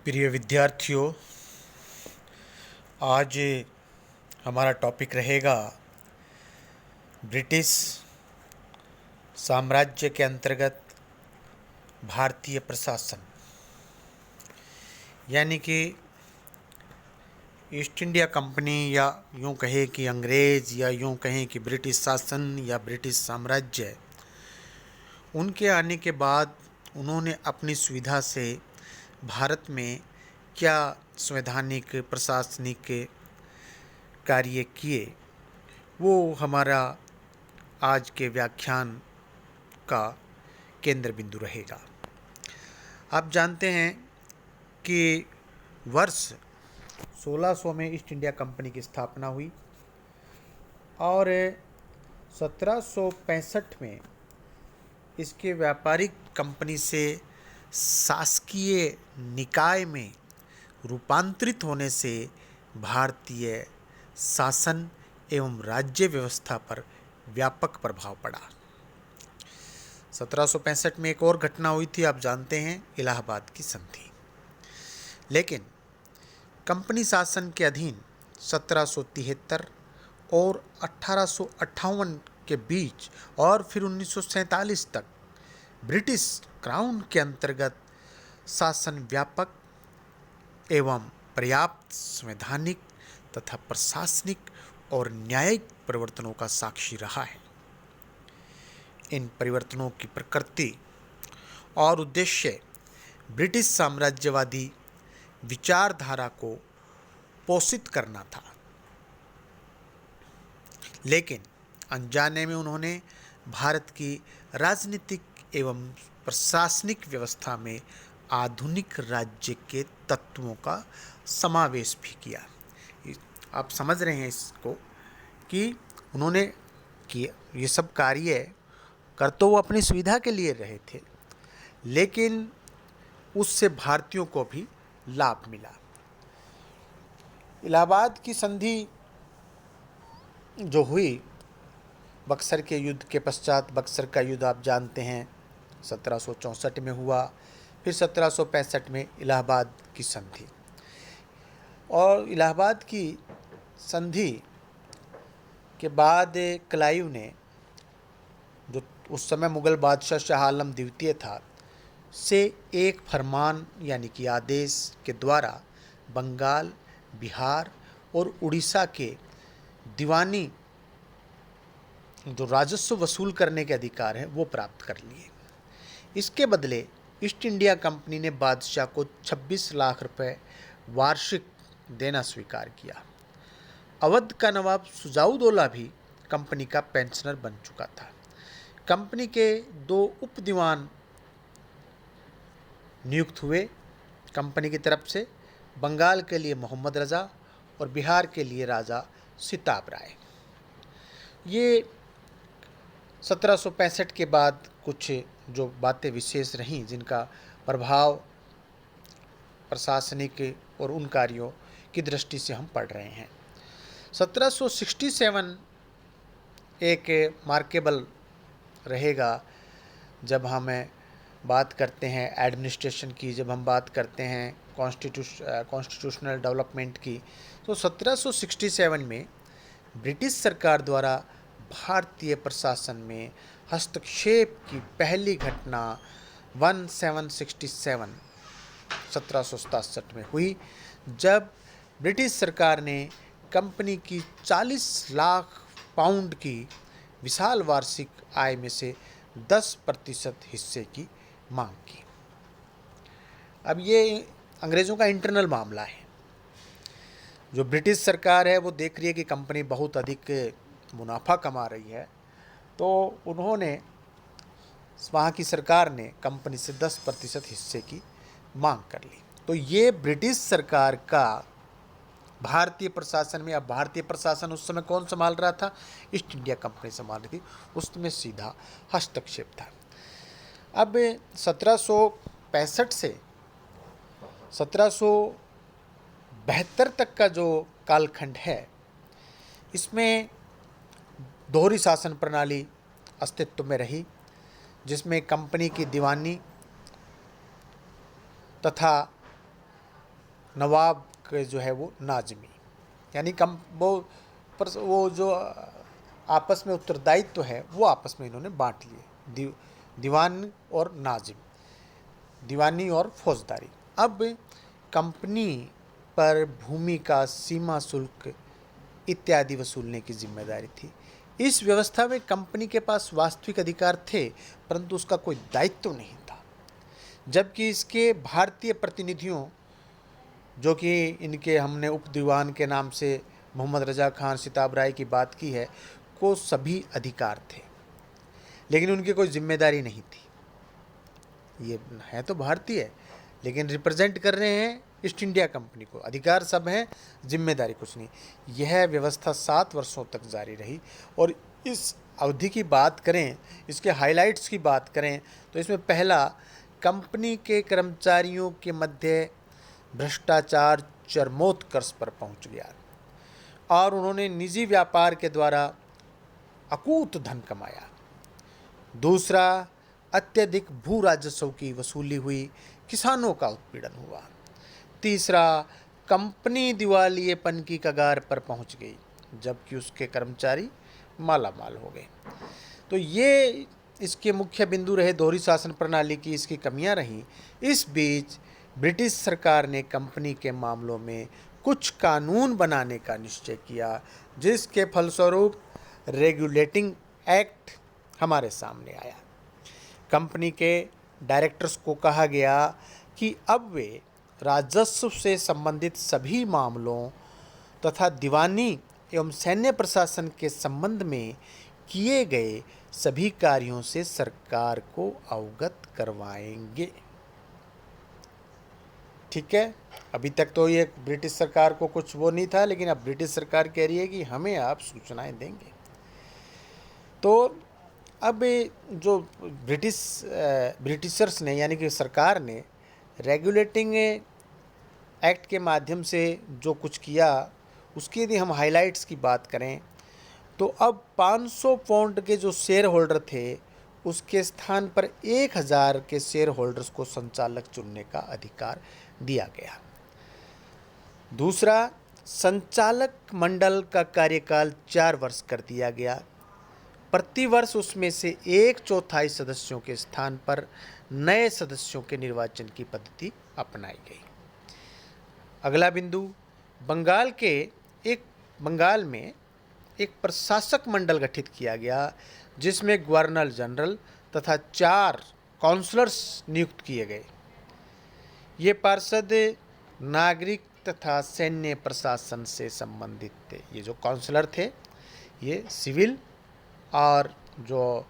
प्रिय विद्यार्थियों, आज हमारा टॉपिक रहेगा ब्रिटिश साम्राज्य के अंतर्गत भारतीय प्रशासन, यानी कि ईस्ट इंडिया कंपनी, या यूँ कहें कि अंग्रेज़, या यूँ कहें कि ब्रिटिश शासन या ब्रिटिश साम्राज्य। उनके आने के बाद उन्होंने अपनी सुविधा से भारत में क्या संवैधानिक प्रशासनिक कार्य किए, वो हमारा आज के व्याख्यान का केंद्र बिंदु रहेगा। आप जानते हैं कि वर्ष 1600 में ईस्ट इंडिया कंपनी की स्थापना हुई और 1765 में इसके व्यापारिक कंपनी से शासकीय निकाय में रूपांतरित होने से भारतीय शासन एवं राज्य व्यवस्था पर व्यापक प्रभाव पड़ा। 1765 में एक और घटना हुई थी, आप जानते हैं, इलाहाबाद की संधि। लेकिन कंपनी शासन के अधीन 1773 और 1858 के बीच और फिर 1947 तक ब्रिटिश क्राउन के अंतर्गत शासन व्यापक एवं पर्याप्त संवैधानिक तथा प्रशासनिक और न्यायिक परिवर्तनों का साक्षी रहा है। इन परिवर्तनों की प्रकृति और उद्देश्य ब्रिटिश साम्राज्यवादी विचारधारा को पोषित करना था, लेकिन अनजाने में उन्होंने भारत की राजनीतिक एवं प्रशासनिक व्यवस्था में आधुनिक राज्य के तत्वों का समावेश भी किया। आप समझ रहे हैं इसको कि उन्होंने किया ये सब कार्य कर तो वो अपनी सुविधा के लिए रहे थे, लेकिन उससे भारतीयों को भी लाभ मिला। इलाहाबाद की संधि जो हुई बक्सर के युद्ध के पश्चात, बक्सर का युद्ध आप जानते हैं 1764 में हुआ, फिर 1765 में इलाहाबाद की संधि। और इलाहाबाद की संधि के बाद क्लाइव ने, जो उस समय मुग़ल बादशाह शाह आलम द्वितीय था, से एक फरमान यानी कि आदेश के द्वारा बंगाल, बिहार और उड़ीसा के दीवानी जो राजस्व वसूल करने के अधिकार हैं वो प्राप्त कर लिए। इसके बदले ईस्ट इंडिया कंपनी ने बादशाह को 26 लाख रुपए वार्षिक देना स्वीकार किया। अवध का नवाब सुजाउद्दौला भी कंपनी का पेंशनर बन चुका था। कंपनी के 2 उप दीवान नियुक्त हुए कंपनी की तरफ से, बंगाल के लिए मोहम्मद रज़ा और बिहार के लिए राजा सिताब राय। ये 1765 के बाद कुछ जो बातें विशेष रहीं, जिनका प्रभाव प्रशासनिक और उन कार्यों की दृष्टि से हम पढ़ रहे हैं। 1767 एक मार्केबल रहेगा जब हमें बात करते हैं एडमिनिस्ट्रेशन की, जब हम बात करते हैं कॉन्स्टिट्यूशनल डेवलपमेंट की, तो 1767 में ब्रिटिश सरकार द्वारा भारतीय प्रशासन में हस्तक्षेप की पहली घटना 1767 में हुई, जब ब्रिटिश सरकार ने कंपनी की 40 लाख पाउंड की विशाल वार्षिक आय में से 10% हिस्से की मांग की। अब ये अंग्रेज़ों का इंटरनल मामला है। जो ब्रिटिश सरकार है वो देख रही है कि कंपनी बहुत अधिक मुनाफा कमा रही है, तो उन्होंने, वहाँ की सरकार ने कंपनी से 10% हिस्से की मांग कर ली। तो ये ब्रिटिश सरकार का भारतीय प्रशासन में, अब भारतीय प्रशासन उस समय कौन संभाल रहा था? ईस्ट इंडिया कंपनी संभाल रही थी, उसमें सीधा हस्तक्षेप था। अब 1765 से 1772 तक का जो कालखंड है, इसमें दोहरी शासन प्रणाली अस्तित्व में रही, जिसमें कंपनी की दीवानी तथा नवाब के जो है वो नाज़मी, यानी वो जो आपस में उत्तरदायित्व है वो आपस में इन्होंने बांट लिए, दीवान और नाजिम, दीवानी और फौजदारी। अब कंपनी पर भूमि का सीमा शुल्क इत्यादि वसूलने की जिम्मेदारी थी। इस व्यवस्था में कंपनी के पास वास्तविक अधिकार थे, परंतु उसका कोई दायित्व नहीं था, जबकि इसके भारतीय प्रतिनिधियों, जो कि इनके हमने उप दीवान के नाम से मोहम्मद रजा खान, सिताब राय की बात की है, को सभी अधिकार थे, लेकिन उनकी कोई जिम्मेदारी नहीं थी। ये है तो भारतीय, लेकिन रिप्रेजेंट कर रहे हैं ईस्ट इंडिया कंपनी को, अधिकार सब हैं, जिम्मेदारी कुछ नहीं। यह व्यवस्था 7 वर्षों तक जारी रही। और इस अवधि की बात करें, इसके हाइलाइट्स की बात करें, तो इसमें पहला, कंपनी के कर्मचारियों के मध्य भ्रष्टाचार चरमोत्कर्ष पर पहुंच गया और उन्होंने निजी व्यापार के द्वारा अकूत धन कमाया। दूसरा, अत्यधिक भू राजस्व की वसूली हुई, किसानों का उत्पीड़न हुआ। तीसरा, कंपनी दिवालियेपन की कगार पर पहुंच गई, जबकि उसके कर्मचारी मालामाल हो गए। तो ये इसके मुख्य बिंदु रहे। दोहरी शासन प्रणाली की इसकी कमियां रहीं। इस बीच ब्रिटिश सरकार ने कंपनी के मामलों में कुछ कानून बनाने का निश्चय किया, जिसके फलस्वरूप रेगुलेटिंग एक्ट हमारे सामने आया। कंपनी के डायरेक्टर्स को कहा गया कि अब वे राजस्व से संबंधित सभी मामलों तथा दीवानी एवं सैन्य प्रशासन के संबंध में किए गए सभी कार्यों से सरकार को अवगत करवाएंगे। ठीक है, अभी तक तो ये ब्रिटिश सरकार को कुछ वो नहीं था, लेकिन अब ब्रिटिश सरकार कह रही है कि हमें आप सूचनाएं देंगे। तो अब जो ब्रिटिशर्स ने, यानी कि सरकार ने रेगुलेटिंग एक्ट के माध्यम से जो कुछ किया, उसकी यदि हम हाइलाइट्स की बात करें, तो अब 500 पाउंड के जो शेयर होल्डर थे, उसके स्थान पर 1000 के शेयर होल्डर्स को संचालक चुनने का अधिकार दिया गया। दूसरा, संचालक मंडल का कार्यकाल 4 वर्ष कर दिया गया। प्रतिवर्ष उसमें से 1/4 सदस्यों के स्थान पर नए सदस्यों के निर्वाचन की पद्धति अपनाई गई। अगला बिंदु, बंगाल में एक प्रशासक मंडल गठित किया गया, जिसमें गवर्नर जनरल तथा 4 काउंसलर्स नियुक्त किए गए। ये पार्षद नागरिक तथा सैन्य प्रशासन से संबंधित थे। ये जो काउंसलर थे, ये सिविल और जो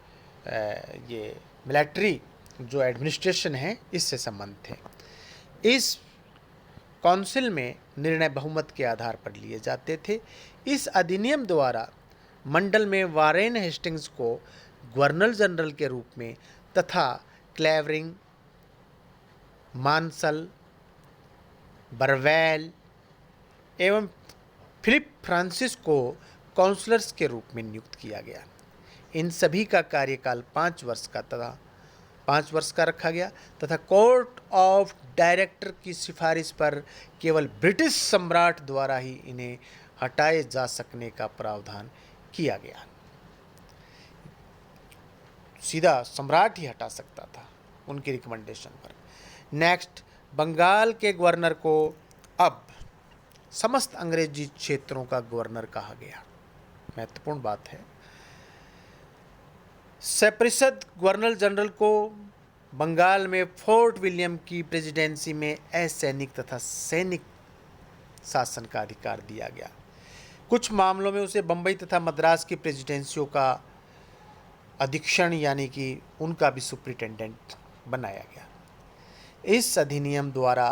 ये मिलिट्री जो एडमिनिस्ट्रेशन है, इससे संबंध थे। इस काउंसिल में निर्णय बहुमत के आधार पर लिए जाते थे। इस अधिनियम द्वारा मंडल में वारेन हेस्टिंग्स को गवर्नर जनरल के रूप में तथा क्लेवरिंग, मानसल, बरवेल एवं फिलिप फ्रांसिस को काउंसलर्स के रूप में नियुक्त किया गया। इन सभी का कार्यकाल 5 वर्ष का रखा गया तथा कोर्ट ऑफ डायरेक्टर की सिफारिश पर केवल ब्रिटिश सम्राट द्वारा ही इन्हें हटाए जा सकने का प्रावधान किया गया। सीधा सम्राट ही हटा सकता था उनकी रिकमेंडेशन पर। नेक्स्ट, बंगाल के गवर्नर को अब समस्त अंग्रेजी क्षेत्रों का गवर्नर कहा गया। महत्वपूर्ण बात है। सपरिषद गवर्नर जनरल को बंगाल में फोर्ट विलियम की प्रेसिडेंसी में असैनिक तथा सैनिक शासन का अधिकार दिया गया। कुछ मामलों में उसे बंबई तथा मद्रास की प्रेसिडेंसियों का अधीक्षण, यानी कि उनका भी सुप्रिटेंडेंट बनाया गया। इस अधिनियम द्वारा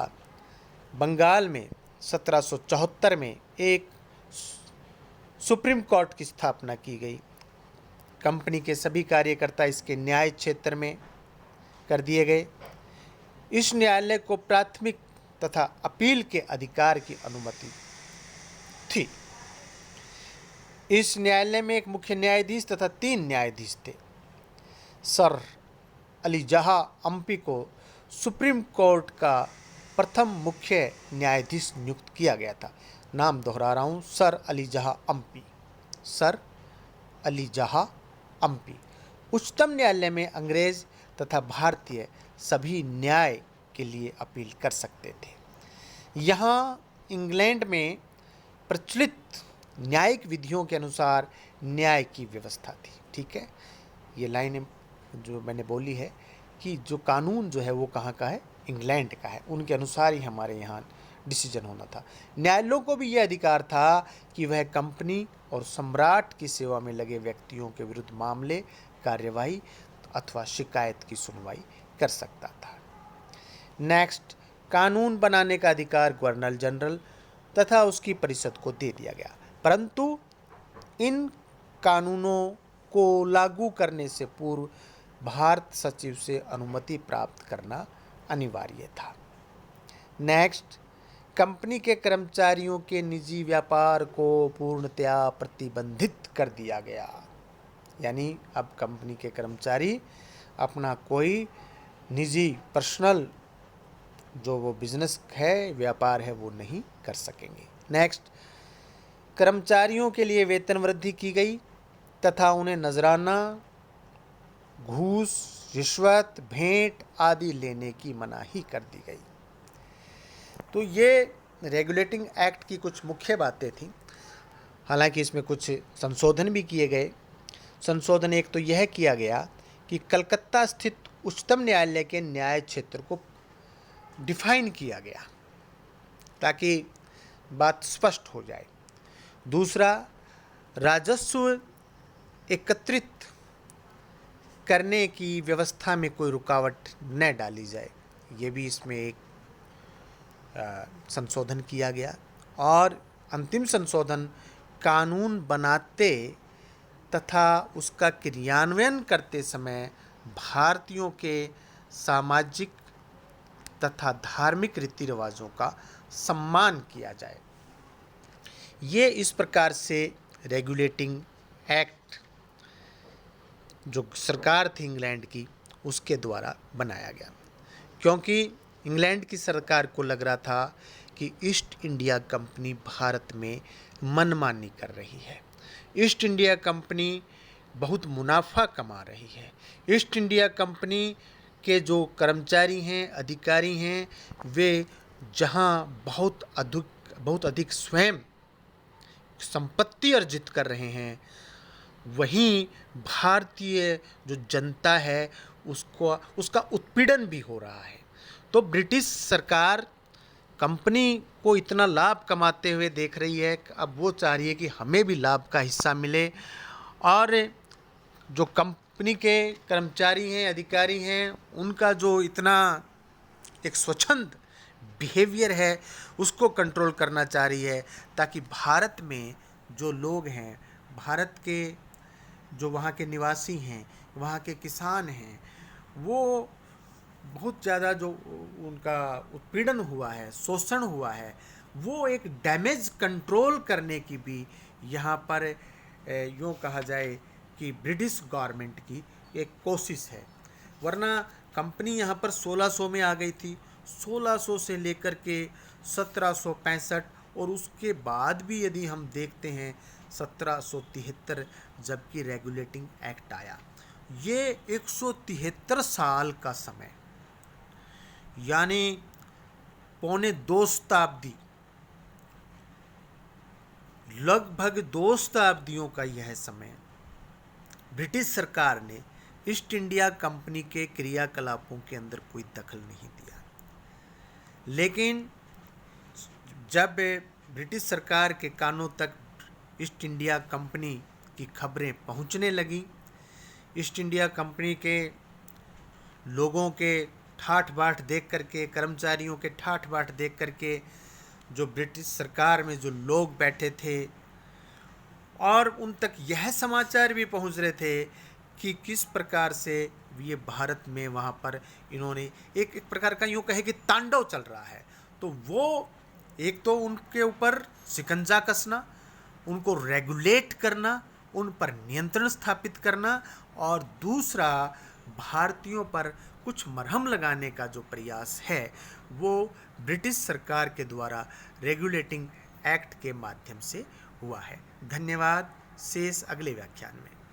बंगाल में 1774 में एक सुप्रीम कोर्ट की स्थापना की गई। कंपनी के सभी कार्यकर्ता इसके न्याय क्षेत्र में कर दिए गए। इस न्यायालय को प्राथमिक तथा अपील के अधिकार की अनुमति थी। इस न्यायालय में एक मुख्य न्यायाधीश तथा 3 न्यायाधीश थे। सर अली जहाँ अम्पी को सुप्रीम कोर्ट का प्रथम मुख्य न्यायाधीश नियुक्त किया गया था। नाम दोहरा रहा हूँ, सर अली जहाँ अम्पी, सर अली जहाँ अम्पी। उच्चतम न्यायालय में अंग्रेज तथा भारतीय सभी न्याय के लिए अपील कर सकते थे। यहाँ इंग्लैंड में प्रचलित न्यायिक विधियों के अनुसार न्याय की व्यवस्था थी। ठीक है, ये लाइन जो मैंने बोली है कि जो कानून जो है वो कहाँ का है, इंग्लैंड का है, उनके अनुसार ही हमारे यहाँ डिसीजन होना था। न्यायालयों को भी यह अधिकार था कि वह कंपनी और सम्राट की सेवा में लगे व्यक्तियों के विरुद्ध मामले, कार्यवाही अथवा शिकायत की सुनवाई कर सकता था। नेक्स्ट, कानून बनाने का अधिकार गवर्नर जनरल तथा उसकी परिषद को दे दिया गया, परंतु इन कानूनों को लागू करने से पूर्व भारत सचिव से अनुमति प्राप्त करना अनिवार्य था। नेक्स्ट, कंपनी के कर्मचारियों के निजी व्यापार को पूर्णतया प्रतिबंधित कर दिया गया। यानी अब कंपनी के कर्मचारी अपना कोई निजी पर्सनल जो वो बिजनेस है, व्यापार है, वो नहीं कर सकेंगे। नेक्स्ट, कर्मचारियों के लिए वेतन वृद्धि की गई तथा उन्हें नजराना, घूस, रिश्वत, भेंट आदि लेने की मनाही कर दी गई। तो ये रेगुलेटिंग एक्ट की कुछ मुख्य बातें थीं। हालांकि इसमें कुछ संशोधन भी किए गए। संशोधन एक तो यह किया गया कि कलकत्ता स्थित उच्चतम न्यायालय के न्याय क्षेत्र को डिफाइन किया गया ताकि बात स्पष्ट हो जाए। दूसरा, राजस्व एकत्रित करने की व्यवस्था में कोई रुकावट न डाली जाए, ये भी इसमें एक संशोधन किया गया। और अंतिम संशोधन, कानून बनाते तथा उसका क्रियान्वयन करते समय भारतीयों के सामाजिक तथा धार्मिक रीति रिवाजों का सम्मान किया जाए। ये इस प्रकार से रेगुलेटिंग एक्ट जो सरकार थी इंग्लैंड की, उसके द्वारा बनाया गया, क्योंकि इंग्लैंड की सरकार को लग रहा था कि ईस्ट इंडिया कंपनी भारत में मनमानी कर रही है, ईस्ट इंडिया कंपनी बहुत मुनाफा कमा रही है, ईस्ट इंडिया कंपनी के जो कर्मचारी हैं, अधिकारी हैं, वे जहां बहुत अधिक स्वयं संपत्ति अर्जित कर रहे हैं, वहीं भारतीय जो जनता है उसका उत्पीड़न भी हो रहा है। तो ब्रिटिश सरकार कंपनी को इतना लाभ कमाते हुए देख रही है, अब वो चाह रही है कि हमें भी लाभ का हिस्सा मिले, और जो कंपनी के कर्मचारी हैं, अधिकारी हैं, उनका जो इतना एक स्वच्छंद बिहेवियर है उसको कंट्रोल करना चाह रही है, ताकि भारत में जो लोग हैं, भारत के जो वहाँ के निवासी हैं, वहाँ के किसान हैं, वो बहुत ज़्यादा जो उनका उत्पीड़न हुआ है, शोषण हुआ है, वो एक डैमेज कंट्रोल करने की भी यहाँ पर यूँ कहा जाए कि ब्रिटिश गवर्नमेंट की एक कोशिश है। वरना कंपनी यहाँ पर 1600 में आ गई थी, 1600 से लेकर के 1765, और उसके बाद भी यदि हम देखते हैं 1773 जबकि रेगुलेटिंग एक्ट आया, ये 173 साल का समय, यानी पौने 2 शताब्दी, लगभग 2 शताब्दियों का यह समय ब्रिटिश सरकार ने ईस्ट इंडिया कंपनी के क्रियाकलापों के अंदर कोई दखल नहीं दिया। लेकिन जब ब्रिटिश सरकार के कानों तक ईस्ट इंडिया कंपनी की खबरें पहुंचने लगी, ईस्ट इंडिया कंपनी के लोगों के ठाठ बाट देख करके, कर्मचारियों के ठाठ बाट देख करके जो ब्रिटिश सरकार में जो लोग बैठे थे, और उन तक यह समाचार भी पहुंच रहे थे कि किस प्रकार से ये भारत में वहाँ पर इन्होंने एक प्रकार का यूँ कहे कि तांडव चल रहा है, तो वो एक तो उनके ऊपर शिकंजा कसना, उनको रेगुलेट करना, उन पर नियंत्रण स्थापित करना, और दूसरा भारतीयों पर कुछ मरहम लगाने का जो प्रयास है वो ब्रिटिश सरकार के द्वारा रेगुलेटिंग एक्ट के माध्यम से हुआ है। धन्यवाद। शेष अगले व्याख्यान में।